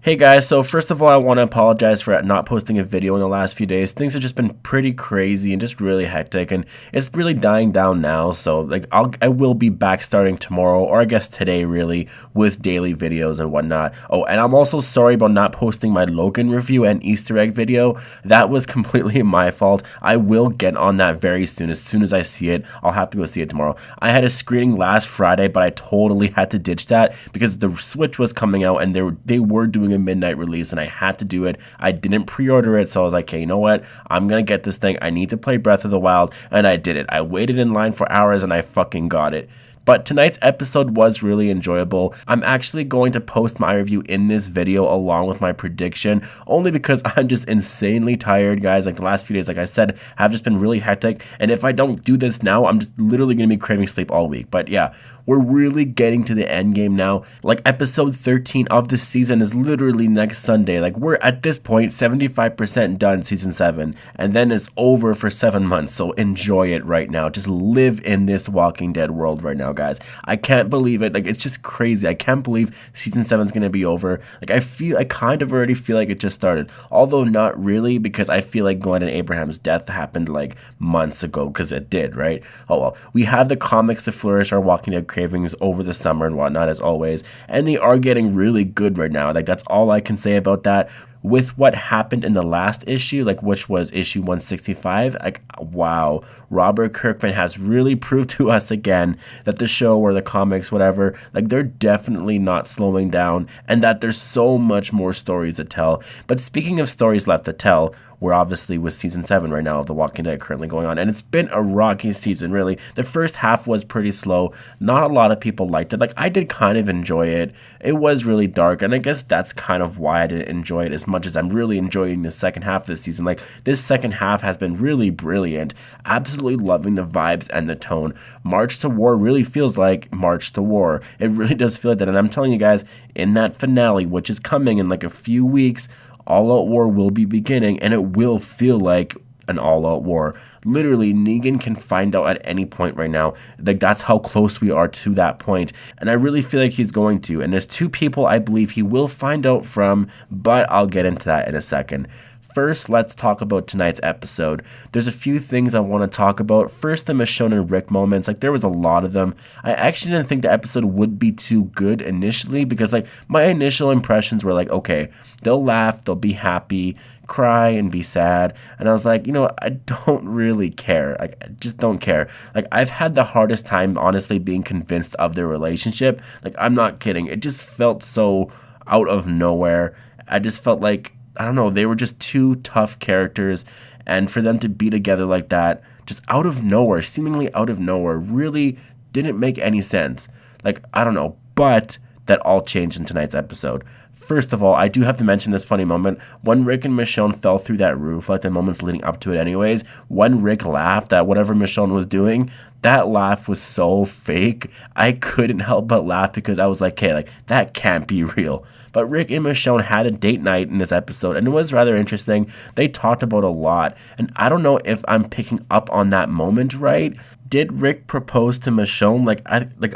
Hey guys, so first of all, I want to apologize for not posting a video in the last few days. Things have just been pretty crazy and just really hectic, and it's really dying down now. So I will be back starting tomorrow, or I guess today really, with daily videos and whatnot. Oh, and I'm also sorry about not posting my Logan review and Easter egg video. That was completely my fault. I will get on that very soon. As soon as I see it, I'll have to go see it tomorrow. I had a screening last Friday, but I totally had to ditch that because the Switch was coming out and they were doing a midnight release and I had to do it. I didn't pre-order it, so I was like, okay, you know what? I'm gonna get this thing. I need to play Breath of the Wild, and I did it. I waited in line for hours and I fucking got it. But tonight's episode was really enjoyable. I'm actually going to post my review in this video along with my prediction, only because I'm just insanely tired, guys. Like the last few days, like I said, have just been really hectic. And if I don't do this now, I'm just literally going to be craving sleep all week. But yeah, we're really getting to the end game now. Like episode 13 of the season is literally next Sunday. Like we're at this point 75% done season 7. And then it's over for 7 months. So enjoy it right now. Just live in this Walking Dead world right now, guys. I can't believe it. Like it's just crazy. I can't believe season 7 is gonna be over. Like I kind of already feel like it just started, although not really, because I feel like Glenn and Abraham's death happened like months ago, because it did, right? Oh well. We have the comics to flourish our Walking Dead cravings over the summer and whatnot, as always, and they are getting really good right now. Like that's all I can say about that. With what happened in the last issue, like which was issue 165, like wow, Robert Kirkman has really proved to us again that the show or the comics, whatever, like they're definitely not slowing down and that there's so much more stories to tell. But speaking of stories left to tell, we're obviously with season 7 right now of The Walking Dead currently going on, and it's been a rocky season, really. The first half was pretty slow. Not a lot of people liked it. Like, I did kind of enjoy it. It was really dark, and I guess that's kind of why I didn't enjoy it as much as I'm really enjoying the second half of this season. Like, this second half has been really brilliant. Absolutely loving the vibes and the tone. March to War really feels like March to War. It really does feel like that, and I'm telling you guys, in that finale, which is coming in like a few weeks, all-out war will be beginning, and it will feel like an all-out war. Literally, Negan can find out at any point right now. Like, that's how close we are to that point. And I really feel like he's going to. And there's 2 people I believe he will find out from, but I'll get into that in a second. First, let's talk about tonight's episode. There's a few things I want to talk about. First, the Michonne and Rick moments. Like, there was a lot of them. I actually didn't think the episode would be too good initially because, like, my initial impressions were like, okay, they'll laugh, they'll be happy, cry, and be sad. And I was like, you know, I don't really care. Like, I just don't care. Like, I've had the hardest time, honestly, being convinced of their relationship. Like, I'm not kidding. It just felt so out of nowhere. I just felt like, I don't know, they were just 2 tough characters, and for them to be together like that, just out of nowhere, seemingly out of nowhere, really didn't make any sense. Like, I don't know, but that all changed in tonight's episode. First of all, I do have to mention this funny moment. When Rick and Michonne fell through that roof, like the moments leading up to it anyways, when Rick laughed at whatever Michonne was doing, that laugh was so fake. I couldn't help but laugh because I was like, okay, like, that can't be real. But Rick and Michonne had a date night in this episode, and it was rather interesting. They talked about a lot, and I don't know if I'm picking up on that moment right. Did Rick propose to Michonne? Like,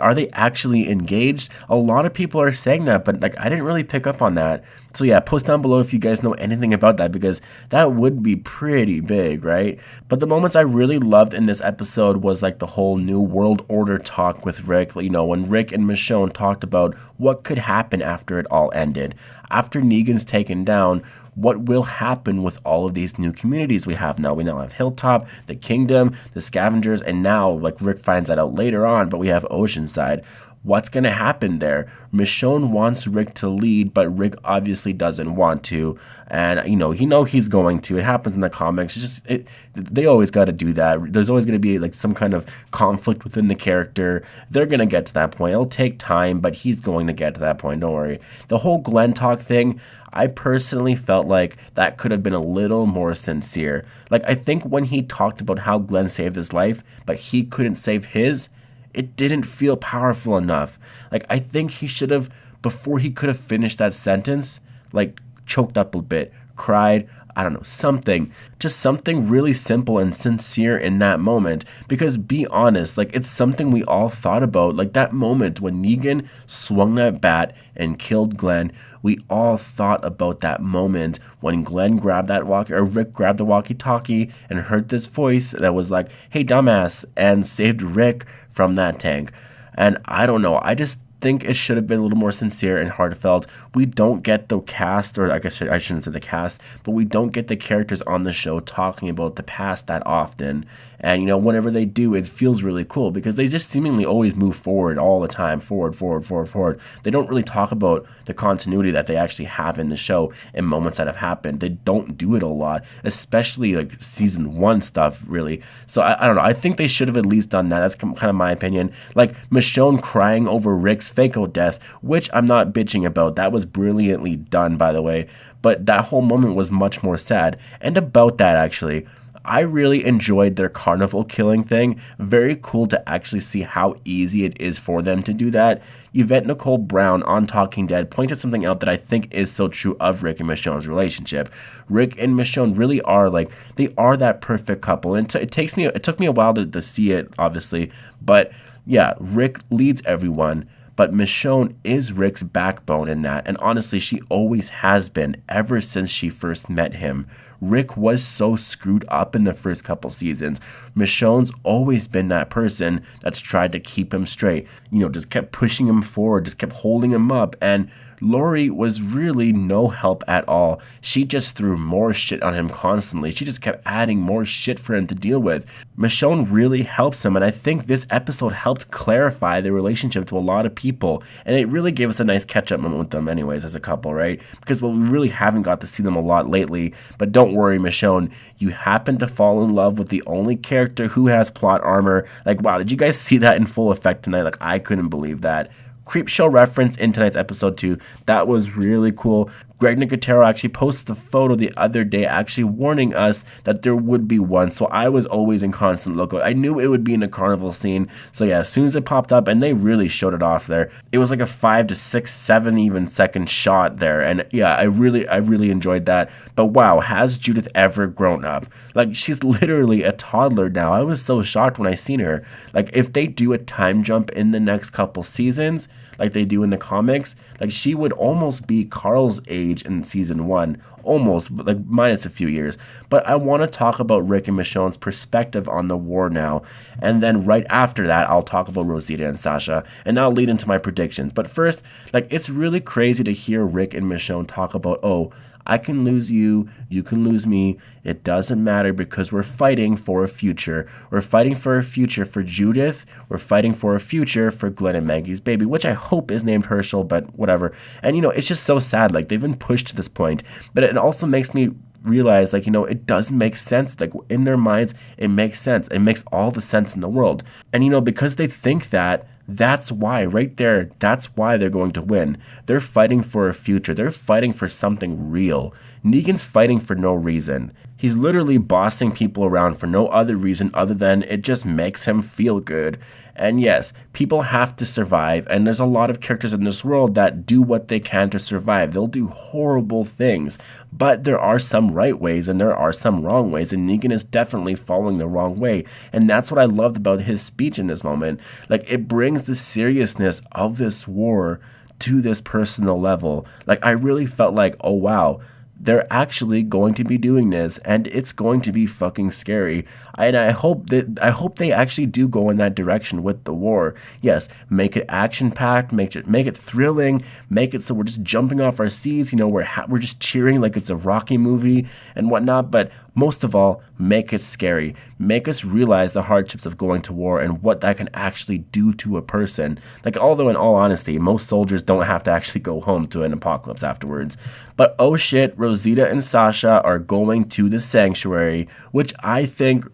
are they actually engaged? A lot of people are saying that, but like, I didn't really pick up on that. So yeah, post down below if you guys know anything about that, because that would be pretty big, right? But the moments I really loved in this episode was like the whole New World Order talk with Rick. You know, when Rick and Michonne talked about what could happen after it all ended. After Negan's taken down, what will happen with all of these new communities we have now? We now have Hilltop, the Kingdom, the Scavengers, and now, like Rick finds that out later on, but we have Oceanside. What's going to happen there? Michonne wants Rick to lead, but Rick obviously doesn't want to. And, you know he's going to. It happens in the comics. They always got to do that. There's always going to be like some kind of conflict within the character. They're going to get to that point. It'll take time, but he's going to get to that point. Don't worry. The whole Glenn talk thing, I personally felt like that could have been a little more sincere. Like, I think when he talked about how Glenn saved his life, but he couldn't save his, it didn't feel powerful enough. Like, I think he should have, before he could have finished that sentence, like, choked up a bit, cried, I don't know, something. Just something really simple and sincere in that moment. Because be honest, like it's something we all thought about. Like that moment when Negan swung that bat and killed Glenn, we all thought about that moment when Glenn grabbed that walkie, or Rick grabbed the walkie-talkie and heard this voice that was like, "Hey, dumbass," and saved Rick from that tank. And I don't know, I just think it should have been a little more sincere and heartfelt. We don't get the cast, or I guess I shouldn't say the cast, but we don't get the characters on the show talking about the past that often. And, you know, whenever they do, it feels really cool because they just seemingly always move forward all the time. Forward. They don't really talk about the continuity that they actually have in the show and moments that have happened. They don't do it a lot, especially like season 1 stuff, really. So I don't know. I think they should have at least done that. That's kind of my opinion. Like Michonne crying over Rick's fake-out death, which I'm not bitching about. That was brilliantly done, by the way. But that whole moment was much more sad. And about that, actually, I really enjoyed their carnival killing thing. Very cool to actually see how easy it is for them to do that. Yvette Nicole Brown on Talking Dead pointed something out that I think is so true of Rick and Michonne's relationship. Rick and Michonne really are like, they are that perfect couple. And it took me a while to see it, obviously. But yeah, Rick leads everyone. But Michonne is Rick's backbone in that, and honestly, she always has been, ever since she first met him. Rick was so screwed up in the first couple seasons. Michonne's always been that person that's tried to keep him straight. You know, just kept pushing him forward, just kept holding him up, and Lori was really no help at all. She just threw more shit on him constantly. She just kept adding more shit for him to deal with. Michonne really helps him, and I think this episode helped clarify the relationship to a lot of people, and it really gave us a nice catch-up moment with them anyways as a couple, right? Because, well, we really haven't got to see them a lot lately, but don't worry, Michonne, you happen to fall in love with the only character who has plot armor. Like, wow, did you guys see that in full effect tonight? Like, I couldn't believe that. Creepshow reference in tonight's episode too. That was really cool. Greg Nicotero actually posted a photo the other day actually warning us that there would be one, so I was always in constant lookout. I knew it would be in a carnival scene, so yeah, as soon as it popped up, and they really showed it off there. It was like a 5 to 6, 7 even second shot there, and yeah, I really enjoyed that. But wow, has Judith ever grown up? Like, she's literally a toddler now. I was so shocked when I seen her. Like, if they do a time jump in the next couple seasons, like they do in the comics, like she would almost be Carl's age in season 1, almost, like minus a few years. But I want to talk about Rick and Michonne's perspective on the war now, and then right after that I'll talk about Rosita and Sasha, and that'll lead into my predictions. But first, like, it's really crazy to hear Rick and Michonne talk about, oh, I can lose you, you can lose me, it doesn't matter because we're fighting for a future. We're fighting for a future for Judith, we're fighting for a future for Glenn and Maggie's baby, which I hope is named Herschel, but whatever. And, you know, it's just so sad, like, they've been pushed to this point, but it also makes me realize, like, you know, it does make sense. Like, in their minds, it makes sense. It makes all the sense in the world. And, you know, because they think that, that's why, right there, that's why they're going to win. They're fighting for a future. They're fighting for something real. Negan's fighting for no reason. He's literally bossing people around for no other reason other than it just makes him feel good. And yes, people have to survive, and there's a lot of characters in this world that do what they can to survive. They'll do horrible things, but there are some right ways and there are some wrong ways, and Negan is definitely following the wrong way. And that's what I loved about his speech in this moment. Like, it brings the seriousness of this war to this personal level. Like, I really felt like, oh wow, they're actually going to be doing this, and it's going to be fucking scary. And I hope they actually do go in that direction with the war. Yes, make it action-packed, make it thrilling, make it so we're just jumping off our seats. You know, we're just cheering like it's a Rocky movie and whatnot. But most of all, make it scary. Make us realize the hardships of going to war and what that can actually do to a person. Like, although in all honesty, most soldiers don't have to actually go home to an apocalypse afterwards. But oh shit, Rosita and Sasha are going to the sanctuary, which I think,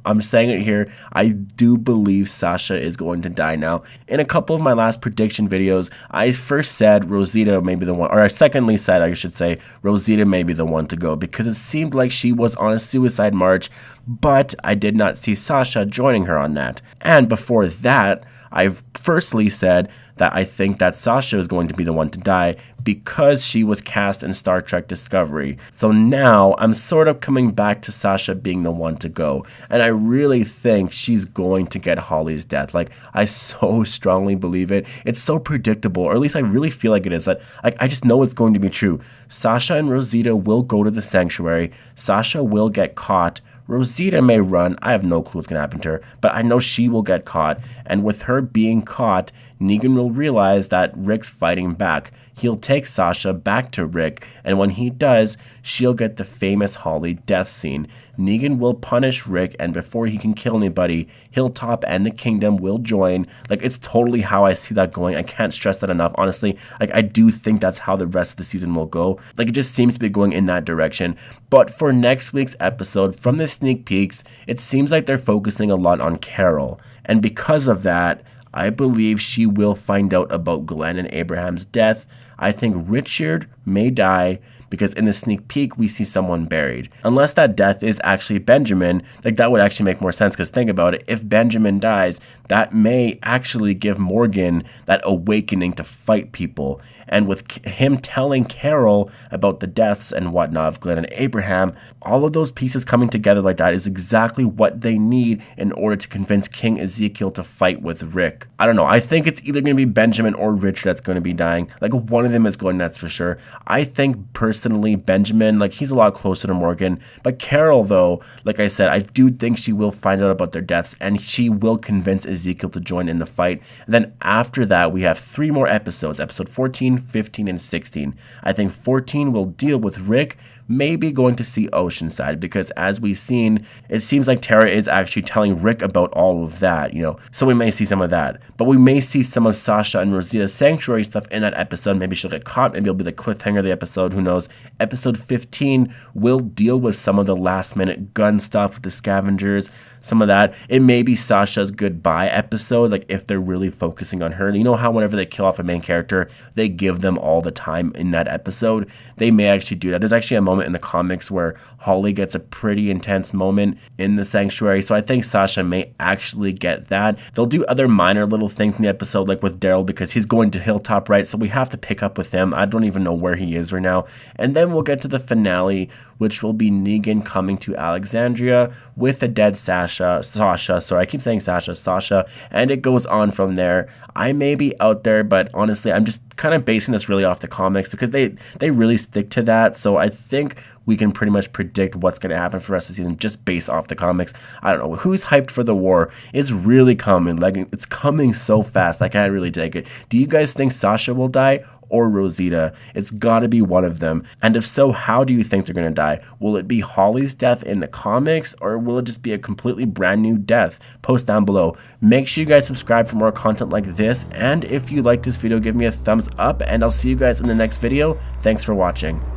I'm saying it here, I do believe Sasha is going to die now. In a couple of my last prediction videos, I first said Rosita may be the one, or I secondly said, I should say, Rosita may be the one to go, because it seemed like she was on a suicide march, but I did not see Sasha joining her on that. And before that, I've firstly said that I think that Sasha is going to be the one to die because she was cast in Star Trek Discovery. So now I'm sort of coming back to Sasha being the one to go. And I really think she's going to get Holly's death. Like, I so strongly believe it. It's so predictable, or at least I really feel like it is. That I just know it's going to be true. Sasha and Rosita will go to the sanctuary. Sasha will get caught. Rosita may run. I have no clue what's going to happen to her, but I know she will get caught. And with her being caught, Negan will realize that Rick's fighting back. He'll take Sasha back to Rick, and when he does, she'll get the famous Holly death scene. Negan will punish Rick, and before he can kill anybody, Hilltop and the Kingdom will join. Like, it's totally how I see that going. I can't stress that enough. Honestly, like, I do think that's how the rest of the season will go. Like, it just seems to be going in that direction. But for next week's episode, from the sneak peeks, it seems like they're focusing a lot on Carol. And because of that, I believe she will find out about Glenn and Abraham's death. I think Richard may die because in the sneak peek, we see someone buried. Unless that death is actually Benjamin, like, that would actually make more sense, because think about it. If Benjamin dies, that may actually give Morgan that awakening to fight people. And with him telling Carol about the deaths and whatnot of Glenn and Abraham, all of those pieces coming together like that is exactly what they need in order to convince King Ezekiel to fight with Rick. I don't know. I think it's either going to be Benjamin or Richard that's going to be dying. Like, one of them is going, that's for sure. I think personally Benjamin, like, he's a lot closer to Morgan. But Carol, though, like I said, I do think she will find out about their deaths and she will convince Ezekiel to join in the fight. And then after that, we have 3 more episodes, episode 14, 15, and 16. I think 14 will deal with Rick maybe going to see Oceanside, because as we've seen, it seems like Tara is actually telling Rick about all of that, so we may see some of that. But we may see some of Sasha and Rosita's sanctuary stuff in that episode. Maybe she'll get caught, maybe it'll be the cliffhanger of the episode, who knows. Episode 15 will deal with some of the last minute gun stuff with the scavengers, some of that. It may be Sasha's goodbye episode, like if they're really focusing on her. You know how whenever they kill off a main character, they give them all the time in that episode? They may actually do that. There's actually a moment in the comics where Holly gets a pretty intense moment in the sanctuary, so I think Sasha may actually get that. They'll do other minor little things in the episode, like with Daryl, because he's going to Hilltop, right? So we have to pick up with him. I don't even know where he is right now. And then we'll get to the finale, which will be Negan coming to Alexandria with the dead Sasha, sorry, I keep saying Sasha, and it goes on from there. I may be out there, but honestly, I'm just kind of basing this really off the comics, because they really stick to that, so I think we can pretty much predict what's going to happen for the rest of the season just based off the comics. I don't know. Who's hyped for the war? It's really coming. Like, it's coming so fast. I can't really take it. Do you guys think Sasha will die or Rosita? It's got to be one of them. And if so, how do you think they're going to die? Will it be Holly's death in the comics, or will it just be a completely brand new death? Post down below. Make sure you guys subscribe for more content like this. And if you like this video, give me a thumbs up, and I'll see you guys in the next video. Thanks for watching.